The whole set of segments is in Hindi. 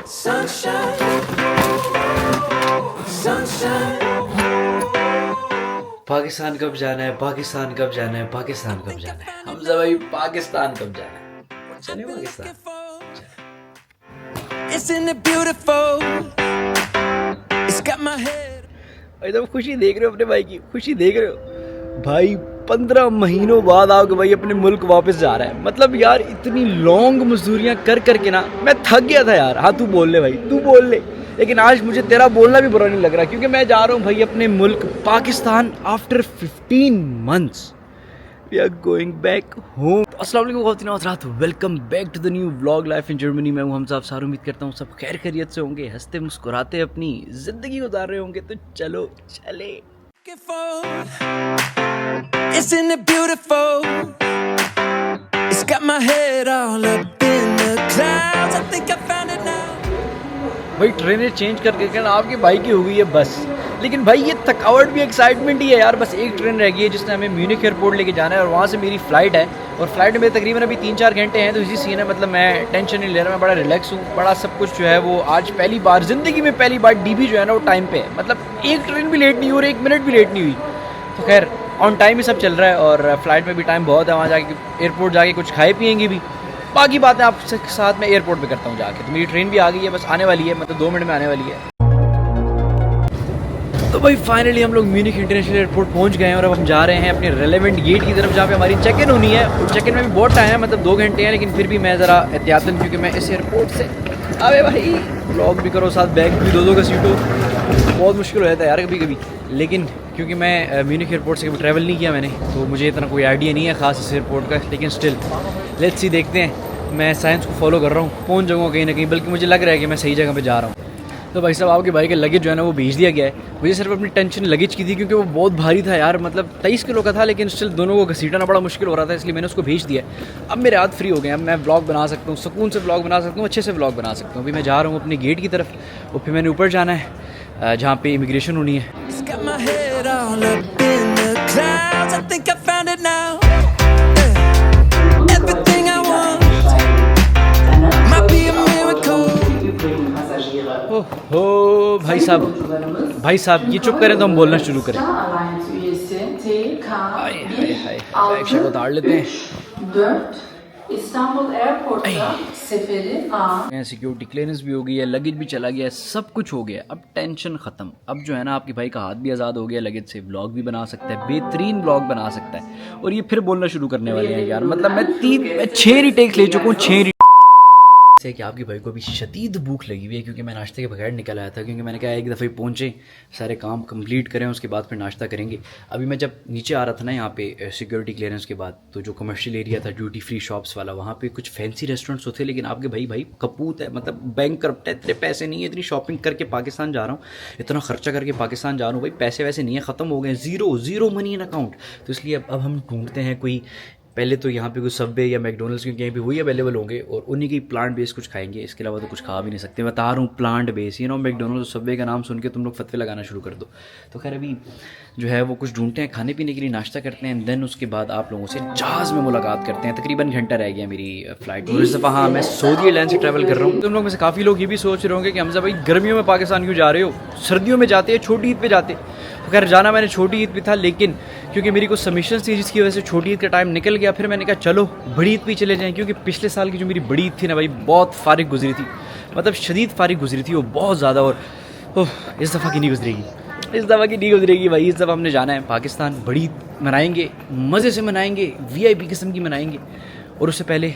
Sunshine, sunshine. पाकिस्तान कब जाना है, पाकिस्तान कब जाना है, पाकिस्तान कब जाना है, हमजा भाई पाकिस्तान कब जाना है, चले Pakistan. Isn't it beautiful? It's got my head. भाई तो खुशी देख रहे हो अपने भाई की, खुशी देख रहे हो भाई। 15 महीनों बाद आपके भाई अपने मुल्क वापस जा रहा है। मतलब यार इतनी लॉन्ग मजदूरियां कर करके ना मैं थक गया था यार। हाँ तू बोल ले भाई, तू बोल ले, लेकिन आज मुझे तेरा बोलना भी बुरा नहीं लग रहा क्योंकि मैं जा रहा हूँ भाई अपने मुल्क Pakistan after 15 months. We are going back home. अस्सलाम वालेकुम हज़रात, welcome back to the new vlog life in Germany. मैं हूँ हमजा अफसार। उम्मीद करता हूँ सब खैर खैरियत से होंगे, हंसते मुस्कुराते अपनी ज़िंदगी गुजार रहे होंगे। तो चलो चले। Isn't it beautiful? It's got my head all up in the clouds. I think I found it now. भाई ट्रेनें चेंज करके ना आपके भाई की हो गई है बस। लेकिन भाई ये थकावट भी एक्साइटमेंट ही है यार। बस एक ट्रेन रह गई है जिसने हमें म्यूनिख एयरपोर्ट लेके जाना है और वहाँ से मेरी फ़्लाइट है। और फ्लाइट में तकरीबन अभी 3-4 घंटे हैं। तो इसी सीन है, मतलब मैं टेंशन नहीं ले रहा, मैं बड़ा रिलैक्स हूँ। बड़ा सब कुछ जो है वो आज पहली बार ज़िंदगी में पहली बार डीबी जो है ना वो टाइम पे है। मतलब एक ट्रेन भी लेट नहीं हुई और 1 मिनट भी लेट नहीं हुई। तो खैर ऑन टाइम ही सब चल रहा है और फ्लाइट में भी टाइम बहुत है। वहाँ जाके एयरपोर्ट जाके कुछ खाए पियेंगे भी। बाकी बातें आपसे साथ में एयरपोर्ट पे करता हूँ जाके। तो मेरी ट्रेन भी आ गई है, बस आने वाली है, मतलब 2 मिनट में आने वाली है। तो भाई फाइनली हम लोग म्यूनिख इंटरनेशनल एयरपोर्ट पहुंच गए हैं और अब हम जा रहे हैं अपने रेलेवेंट गेट की तरफ जहाँ पे हमारी चेक इन होनी है। और चेक इन में भी बहुत टाइम है, मतलब 2 घंटे हैं, लेकिन फिर भी मैं ज़रा एहतियातन, क्योंकि मैं इस एयरपोर्ट से अबे भाई व्लॉग भी करो साथ बैग भी 2-2 का सीट हो, बहुत मुश्किल हो जाता है यार कभी कभी। लेकिन क्योंकि मैं म्यूनिख एयरपोर्ट से कभी ट्रैवल नहीं किया मैंने, तो मुझे इतना कोई आइडिया नहीं है ख़ास इस एयरपोर्ट का। लेकिन स्टिल लेट्स सी, देखते हैं। मैं साइंस को फॉलो कर रहा हूँ, पहुँच जाऊँगा कहीं ना कहीं, बल्कि मुझे लग रहा है कि मैं सही जगह पे जा रहा हूँ। तो भाई साहब आपके भाई के लगेज जो है ना वो भेज दिया गया है। मुझे सिर्फ अपनी टेंशन लगेज की थी क्योंकि वो बहुत भारी था यार, मतलब 23 किलो का था, लेकिन स्टिल दोनों को घसीटना बड़ा मुश्किल हो रहा था, इसलिए मैंने उसको भेज दिया। अब मेरे हाथ फ्री हो गए, अब मैं व्लॉग बना सकता हूँ, सुकून से व्लॉग बना सकता हूँ, अच्छे से व्लॉग बना सकता हूँ। अभी मैं जा रहा हूँ अपने गेट की तरफ और फिर मैंने ऊपर जाना है जहाँ पे इमिग्रेशन होनी है। It's got my head all up in the clouds. I think I found it now. Everything I want might be a miracle. हो भाई साहब ये चुप करें तो हम बोलना शुरू करें। हाय हाय हाय, बैग शैग उतार लेते हैं। İstanbul Airport'ta seferi A. Security clearance भी हो गई है, लगेज भी चला गया है, सब कुछ हो गया। अब टेंशन ख़त्म। अब जो है ना आपके भाई का हाथ भी आज़ाद हो गया लगेज से, व्लॉग भी बना सकता है, बेहतरीन व्लॉग बना सकता है। और ये फिर बोलना शुरू करने वाले हैं यार, मतलब मैं 6 रीटेक ले चुका हूँ, 6 जैसे कि आपके भाई को अभी शदीद भूख लगी हुई है क्योंकि मैं नाश्ते के बगैर निकल आया था। क्योंकि मैंने कहा एक दफ़े पहुँचे, सारे काम कंप्लीट करें, उसके बाद फिर नाश्ता करेंगे। अभी मैं जब नीचे आ रहा था ना यहाँ पे सिक्योरिटी क्लियरेंस के बाद, तो जो कमर्शियल एरिया था ड्यूटी फ्री शॉप्स वाला, वहाँ पे कुछ फैंसी रेस्टोरेंट्स होते, लेकिन आपके भाई कपूत है, मतलब बैंक करप्ट है, इतने पैसे नहीं है, इतनी शॉपिंग करके पाकिस्तान जा रहा हूँ, इतना खर्चा करके पाकिस्तान जा रहा हूँ भाई, पैसे वैसे नहीं है, ख़त्म हो गए, ज़ीरो मनी इन अकाउंट। तो इसलिए अब हम ढूंढते हैं कोई, पहले तो यहाँ पे कुछ सबवे या मैकडोनल्ड्स, क्योंकि यहाँ पे वही अवेलेबल होंगे और उन्हीं की प्लांट बेस कुछ खाएंगे। इसके अलावा तो कुछ खा भी नहीं सकते। मैं बता रहा हूँ प्लांट बेस, मैकडोनल्ड्स सबवे का नाम सुन के तुम लोग फतवे लगाना शुरू कर दो। तो खैर अभी जो है वो कुछ ढूंढते हैं, खाने पीने के लिए नाश्ता करते हैं, देन उसके बाद आप लोगों से जहाज़ में मुलाकात करते हैं। तकरीबन घंटा रह गया मेरी फ़्लाइट। और इस दफ़ा हाँ मैं सऊदी एयरलाइन से ट्रैवल कर रहा हूँ। तुम लोग में से काफ़ी लोग ये भी सोच रहे होंगे कि हमजा भाई गर्मियों में पाकिस्तान क्यों जा रहे हो, सर्दियों में जाते हैं, छोटी ईद पे जाते। तो खैर जाना मैंने छोटी ईद पे था, लेकिन क्योंकि मेरी कुछ सबमिशन थी जिसकी वजह से छोटी ईद का टाइम निकल गया। फिर मैंने कहा चलो बड़ी ईद पे चले जाएँ, क्योंकि पिछले साल की जो मेरी बड़ी ईद थी ना भाई, बहुत फारिग गुजरी थी, मतलब शदीद फारिग गुजरी थी वो, बहुत ज़्यादा। और इस दफ़ा की नहीं गुजरेगी, इस दफ़ा की नहीं गुजरेगी भाई। इस दफ़ा हमने जाना है पाकिस्तान, बड़ी ईद मनाएंगे, मज़े से मनाएंगे, VIP किस्म की मनाएंगे। और उससे पहले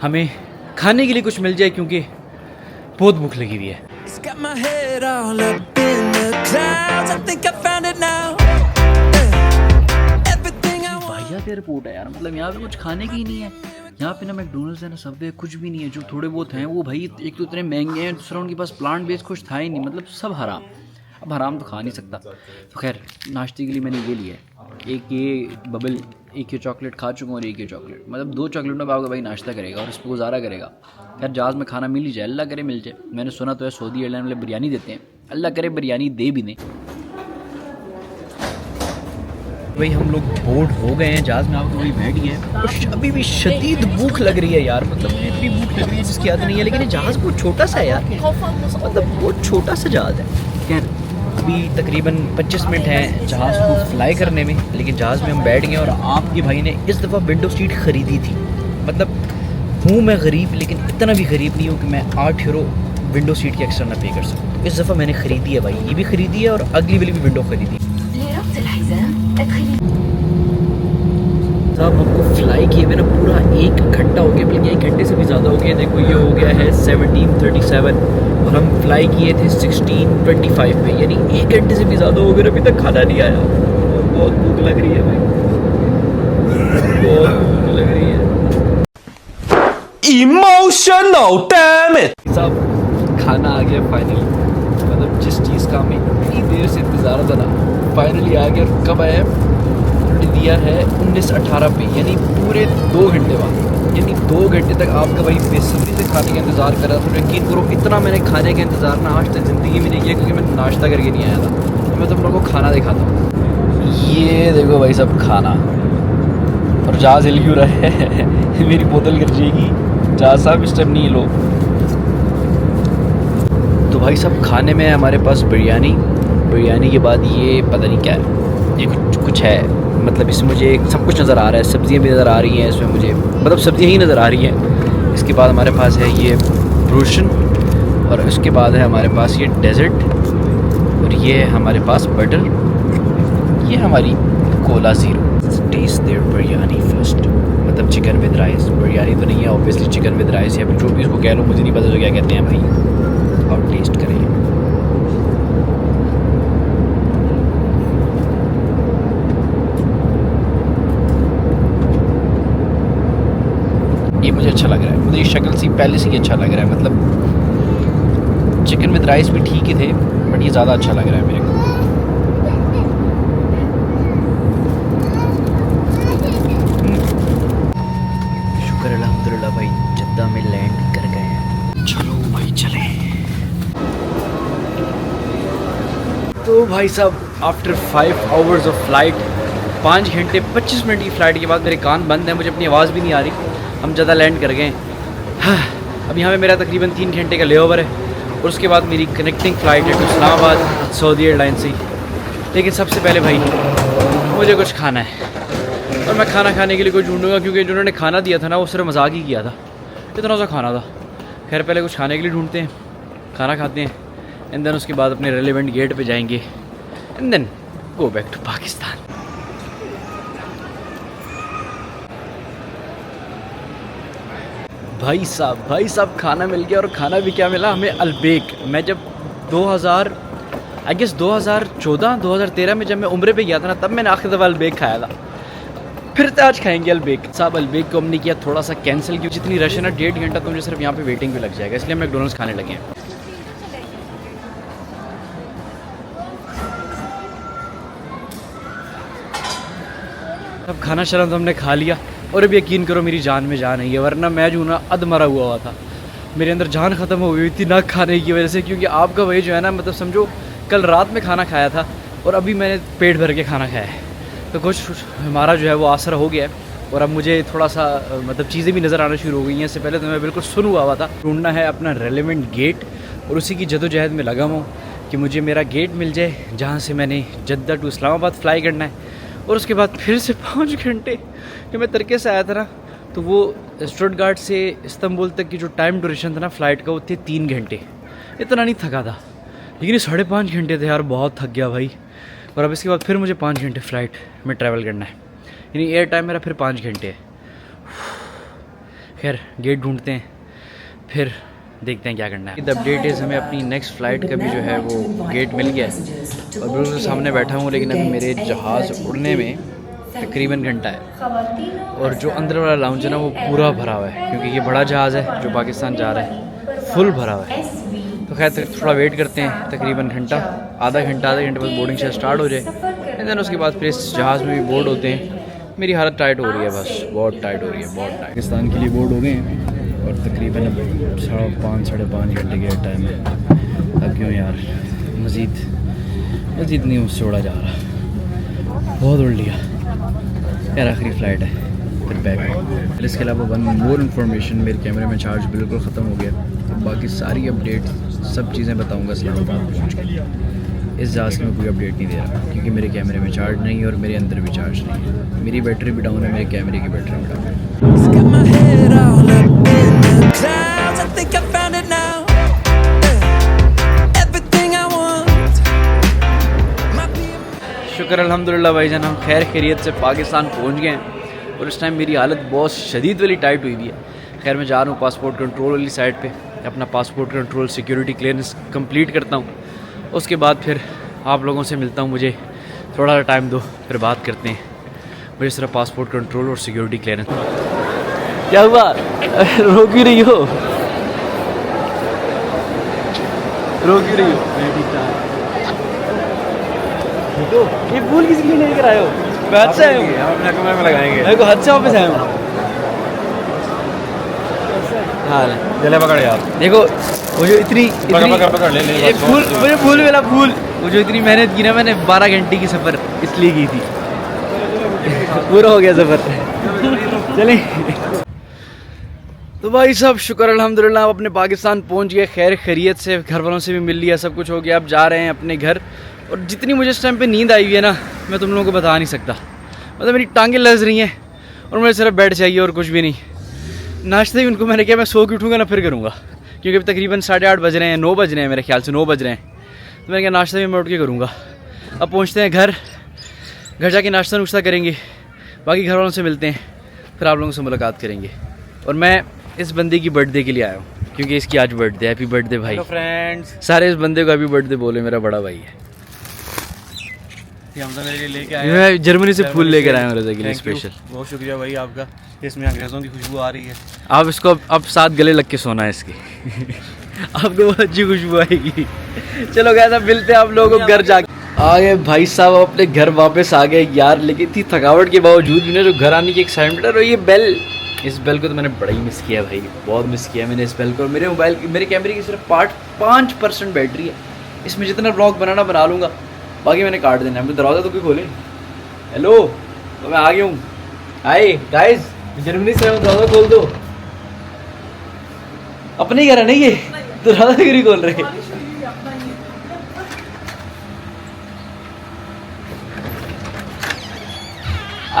हमें खाने के लिए कुछ मिल जाए क्योंकि बहुत भूख लगी हुई है। It's got my head all up in the clouds. I think I found it now. Everything I want. वाहियात एयरपोर्ट है यार, मतलब यहाँ पे कुछ खाने की ही नहीं है। यहाँ पे ना मैकडोनल्ड्स है ना सबवे, कुछ भी नहीं है। जो थोड़े बहुत हैं वो भाई एक तो इतने महंगे हैं, दूसरा उनके पास प्लांट बेस्ड कुछ था ही नहीं, मतलब सब हराम। अब हराम तो खा नहीं सकता। तो खैर नाश्ते के लिए मैंने ये लिया है, एक ये बबल, एक ये चॉकलेट खा चुका हूँ और एक ये चॉकलेट, मतलब 2 चॉकलेट में आपका भाई नाश्ता करेगा और इस पर गुजारा करेगा। खैर जहाज़ में खाना मिल ही जाए, अल्लाह करे मिल जाए। मैंने सुना तो है सऊदी एयरलाइन वाले बिरयानी देते हैं, अल्लाह करे बिरयानी दे भी दें। भाई हम लोग बोर्ड हो गए हैं जहाज़ में, आप वही बैठ गए हैं और अभी भी शदीद भूख लग रही है यार। मतलब इतनी भूख लग रही है जिसकी याद नहीं है। लेकिन ये जहाज़ बहुत छोटा सा है यार, मतलब बहुत छोटा सा जहाज़ है। खैर अभी तकरीबन 25 मिनट हैं जहाज़ को फ्लाई करने में, लेकिन जहाज़ में हम बैठ गए। और आपके भाई ने इस दफ़ा विंडो सीट ख़रीदी थी। मतलब हूँ मैं गरीब, लेकिन इतना भी गरीब नहीं हूँ कि मैं 8 यूरो विंडो सीट की एक्स्ट्रा ना पे कर सकूँ। इस दफ़ा मैंने ख़रीदी है भाई, ये भी ख़रीदी है और अगली वाली भी विंडो ख़रीदी। साहब हमको फ्लाई किए हुए ना पूरा 1 घंटा हो गया, बल्कि 1 घंटे से भी ज़्यादा हो गया। देखो ये हो गया है 17:37 और हम फ्लाई किए थे 16:25 पे, यानी 1 घंटे से भी ज़्यादा हो गया। अभी तक खाना नहीं आया और बहुत भूख लग रही है भाई, बहुत भूख लग रही है। Emotional damage. साहब खाना आ गया फाइनली। मतलब जिस चीज़ का हमें इतनी देर से इंतज़ार था ना, फाइनली आ गया। और कब आया? उन्होंने दिया है 19:18 पे, यानी पूरे 2 घंटे बाद। यानी 2 घंटे तक आपका भाई बेसब्री से खाने का इंतज़ार कर रहा था। यकीन करो इतना मैंने खाने का इंतज़ार ना आज तक ज़िंदगी में नहीं किया, क्योंकि मैं नाश्ता करके नहीं आया था। मैं तुम लोगों को खाना दिखाता हूँ। ये देखो भाई सब खाना, और जहाज़ हिल क्यों रहा है? मेरी बोतल गिर जाएगी। जहाज़ साहब इस टाइम नहीं लो। तो भाई सब खाने में हमारे पास बिरयानी के बाद ये पता नहीं क्या है, ये कुछ है। मतलब इसमें मुझे सब कुछ नज़र आ रहा है, सब्ज़ियाँ भी नज़र आ रही हैं इसमें मुझे, मतलब सब्ज़ियाँ ही नज़र आ रही हैं। इसके बाद हमारे पास है ये ब्रूशन, और उसके बाद है हमारे पास ये डेजर्ट, और ये है हमारे पास बटर, ये हमारी cola zero. Taste there biryani first, मतलब चिकन विद राइस। बिरयानी तो नहीं है ऑब्वियसली, चिकन विद राइस या फिर जो भी इसको कह लो, मुझे नहीं पता जो क्या कहते हैं भाई। और टेस्ट करें। ये मुझे अच्छा लग रहा है, मुझे ये शक्ल सी पहले से ही अच्छा लग रहा है। मतलब चिकन विद राइस भी ठीक ही थे, बट ये ज़्यादा अच्छा लग रहा है मेरे को। शुक्र अल्हम्दुलिल्लाह भाई, जद्दा में लैंड कर गए हैं। चलो भाई चले। तो भाई साहब आफ्टर 5 आवर्स ऑफ फ्लाइट, 5 घंटे 25 मिनट की फ़्लाइट के बाद मेरे कान बंद हैं, मुझे अपनी आवाज़ भी नहीं आ रही। हम ज़्यादा लैंड कर गए। हाँ, अब यहाँ पे मेरा तकरीबन 3 घंटे का लेओवर है, और उसके बाद मेरी कनेक्टिंग फ़्लाइट है टू इस्लामाबाद सऊदी एयरलाइन से। लेकिन सबसे पहले भाई मुझे कुछ खाना है, और मैं खाना खाने के लिए कुछ ढूंढूंगा, क्योंकि जिन्होंने खाना दिया था ना वो सिर्फ मजाक ही किया था, इतना सा खाना था। खैर पहले कुछ खाने के लिए ढूंढते हैं, खाना खाते हैं, एंड देन उसके बाद अपने रेलिवेंट गेट पे जाएंगे, and then go back to Pakistan. भाई साहब खाना मिल गया, और खाना भी क्या मिला हमें, अलबेक। मैं जब 2013 में जब मैं उम्रे पे गया था ना, तब मैंने आखिरी दफ़ा अलबेक खाया था। फिर तो आज खाएंगे अलबेक। साहब अलबेक को हमने किया थोड़ा सा कैंसिल, क्योंकि जितनी रश है ना 1.5 घंटा तो मुझे सिर्फ यहाँ पे वेटिंग भी लग जाएगा, इसलिए हम मैकडोनल्ड्स खाने लगे हैं। अब खाना शराब तो हमने खा लिया, और अब यकीन करो मेरी जान में जान नहीं है, वरना मैं जो ना अध मरा हुआ था, मेरे अंदर जान ख़त्म हो गई थी ना खाने की वजह से। क्योंकि आपका वही जो है ना, मतलब समझो कल रात में खाना खाया था, और अभी मैंने पेट भर के खाना खाया है, तो कुछ हमारा जो है वो असर हो गया है। और अब मुझे थोड़ा सा मतलब चीज़ें भी नज़र आना शुरू हो गई हैं। इससे पहले तो मैं बिल्कुल सुन हुआ था। ढूंढना है अपना रेलिवेंट गेट, और उसी की जदोजहद में लगा हूँ कि मुझे मेरा गेट मिल जाए, जहाँ से मैंने जद्दा टू इस्लामाबाद फ़्लाई करना है। और उसके बाद फिर से 5 घंटे, कि मैं तरके से आया था ना, तो वो स्टुटगार्ट से इस्तांबुल तक की जो टाइम ड्यूरेशन था ना फ़्लाइट का, वो थे 3 घंटे। इतना नहीं थका था, लेकिन ये 5.5 घंटे थे यार, बहुत थक गया भाई। और अब इसके बाद फिर मुझे 5 घंटे फ़्लाइट में ट्रैवल करना है, यानी एयर टाइम मेरा फिर 5 घंटे है। खैर गेट ढूंढते हैं, फिर देखते हैं क्या करना है। द अपडेट इज़ हमें अपनी नेक्स्ट फ़्लाइट का भी जो है वो गेट मिल गया है, और बिल्कुल सामने बैठा हूँ। लेकिन अभी मेरे जहाज़ उड़ने में तकरीबन घंटा है, और जो अंदर वाला लाउंज है ना वो पूरा भरा हुआ है, क्योंकि ये बड़ा जहाज़ है जो पाकिस्तान जा रहा है, फुल भरा हुआ है। तो खैर थोड़ा वेट करते हैं, तकरीबन घंटा आधे घंटे बाद बोर्डिंग से स्टार्ट हो जाए, एंड देन उसके बाद फिर इस जहाज़ में भी बोर्ड होते हैं। मेरी हालत टाइट हो रही है, बस बहुत टाइट हो रही है, बहुत टाइट। पाकिस्तान के लिए बोर्ड हो गए हैं, और तकरीबन 5.5 घंटे के टाइम है। अब क्यों यार, मज़ीद नहीं मुझसे उड़ा जा रहा। बहुत उल्टी यार, आखिरी फ्लाइट है फिर बैक। इसके अलावा वन मोर इन्फॉर्मेशन, मेरे कैमरे में चार्ज बिल्कुल ख़त्म हो गया। तो बाकी सारी अपडेट सब चीज़ें बताऊँगा इस्लामाबाद पहुँच के। इस जहाज़ में कोई अपडेट नहीं दे रहा क्योंकि मेरे कैमरे में चार्ज नहीं है और मेरे अंदर भी चार्ज नहीं है। मेरी बैटरी भी डाउन है, मेरे कैमरे की बैटरी भी डाउन है। It's got my head all up in the clouds. I think I found it now. Everything I want. शुक्र अल्हम्दुलिल्लाह भाईजान, हम खैर खैरियत से पाकिस्तान पहुंच गए हैं। और इस टाइम मेरी हालत बहुत शदीद वाली टाइट हुई हुई है। खैर मैं जा रहा हूँ पासपोर्ट कंट्रोल वाली साइड पे, अपना passport control security clearance complete करता हूँ। उसके बाद फिर आप लोगों से मिलता हूँ। मुझे थोड़ा सा टाइम दो, फिर बात करते हैं। मुझे सिर्फ पासपोर्ट कंट्रोल और सिक्योरिटी क्लियरेंस। क्या हुआ, रो क्यों रही हो, रो क्यों रही हो? ये फूल किसी लिए लेकर आए हो? मैं हद से आया हूँ, हम अपने कमरे में लगाएंगे। मेरे को हद से वापस आया हूँ। हाँ जले पकड़ यार, देखो वो जो इतनी पकड़ ले ये फूल, मुझे फूल वाला फूल, वो जो इतनी मेहनत की ना मैंने, 12 घंटे की सफ़र इसलिए की थी। पूरा हो गया सफ़र। चलें तो भाई साहब, शुक्र अल्हम्दुलिल्लाह अपने पाकिस्तान पहुंच गए खैर खैरियत से। घर वालों से भी मिल लिया, सब कुछ हो गया। अब जा रहे हैं अपने घर। और जितनी मुझे इस टाइम पे नींद आई हुई है ना, मैं तुम लोगों को बता नहीं सकता। मतलब मेरी टांगें लज रही हैं और मुझे सिर्फ बेड चाहिए और कुछ भी नहीं। नाश्ते भी उनको मैंने कहा मैं सो के उठूँगा ना फिर करूँगा, क्योंकि अभी तकरीबन 8:30 बज रहे हैं, 9 बज रहे हैं मेरे ख्याल से, 9 बज रहे हैं। तो मैंने कहा नाश्ता भी मैं उठ के करूँगा। अब पहुँचते हैं घर, घर जाके नाश्ता नुश्ता करेंगे, बाकी घर वालों से मिलते हैं, फिर आप लोगों से मुलाकात करेंगे। और मैं इस बंदे की बर्थडे के लिए आया हूँ क्योंकि इसकी आज बर्थडे। हैप्पी बर्थडे भाई। फ्रेंड्स, सारे इस बंदे को हैप्पी बर्थडे बोले, मेरा बड़ा भाई है। ये हम तो मेरे लिए लेके आए हैं। मैं जर्मनी से फूल लेकर आया हूँ रज़ा के लिए स्पेशल। बहुत शुक्रिया भाई आपका। इसमें अंग्रेज़ों की खुशबू आ रही है। आप इसको अब साथ गले लग के सोना है इसके। आपको बहुत अच्छी खुशबू आएगी। चलो गया था, मिलते हैं आप लोगों को घर जाके। आ गए भाई साहब, अपने घर वापस आ गए यार। लेकिन इतनी थकावट के बावजूद भी ना जो घर आने की एक्साइटमेंट है, और ये बेल, इस बेल को तो मैंने बड़ा ही मिस किया भाई, बहुत मिस किया मैंने इस बेल को। मेरे मोबाइल की, मेरे कैमरे की सिर्फ 5% बैटरी है। इसमें जितना ब्लॉग बनाना बना लूँगा, बाकी मैंने काट देना है। मैं दरवाज़ा तो क्यों खोले। हेलो, तो मैं आ गया हूँ। हाय गाइस, जर्मनी से हूँ, दरवाज़ा खोल दो। अपने घर है नहीं ये, दरवाज़ा क्यों नहीं खोल रहे।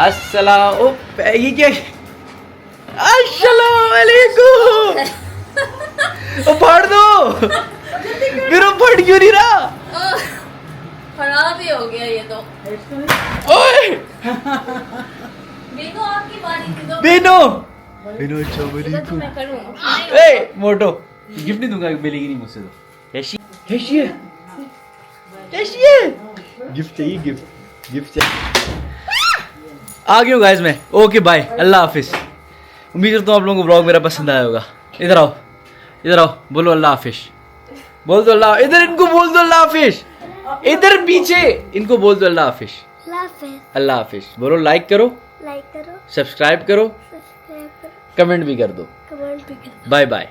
अस्सलाम, ये क्या, अस्सलाम वालेकुम। फाड़ दो, फिर वो फट क्यों नहीं रहा। खराब ही हो गया ये तो। ओए बेनो आपकी बारी थी तो। बेनो, बेनो अच्छा इधर तो मैं करूँ। ए मोटो, गिफ्ट नहीं दूंगा, मिलेगी नहीं मुझसे तो। कैसी कैसी है, कैसी है, गिफ्ट चाहिए, गिफ्ट चाहिए। आ गया हूँ गाइस मैं। ओके बाय, अल्लाह हाफिज। उम्मीद करता हूँ आप लोगों को ब्लॉग मेरा पसंद आया होगा। इधर आओ, इधर आओ, बोलो अल्लाह हाफिज। बोल दो अल्लाह, इधर इनको बोल दो अल्लाह हाफिज। इधर पीछे इनको बोल दो अल्लाह हाफिज। अल्लाह हाफिज बोलो। लाइक करो, सब्सक्राइब करो, कमेंट भी कर दो। Bye bye.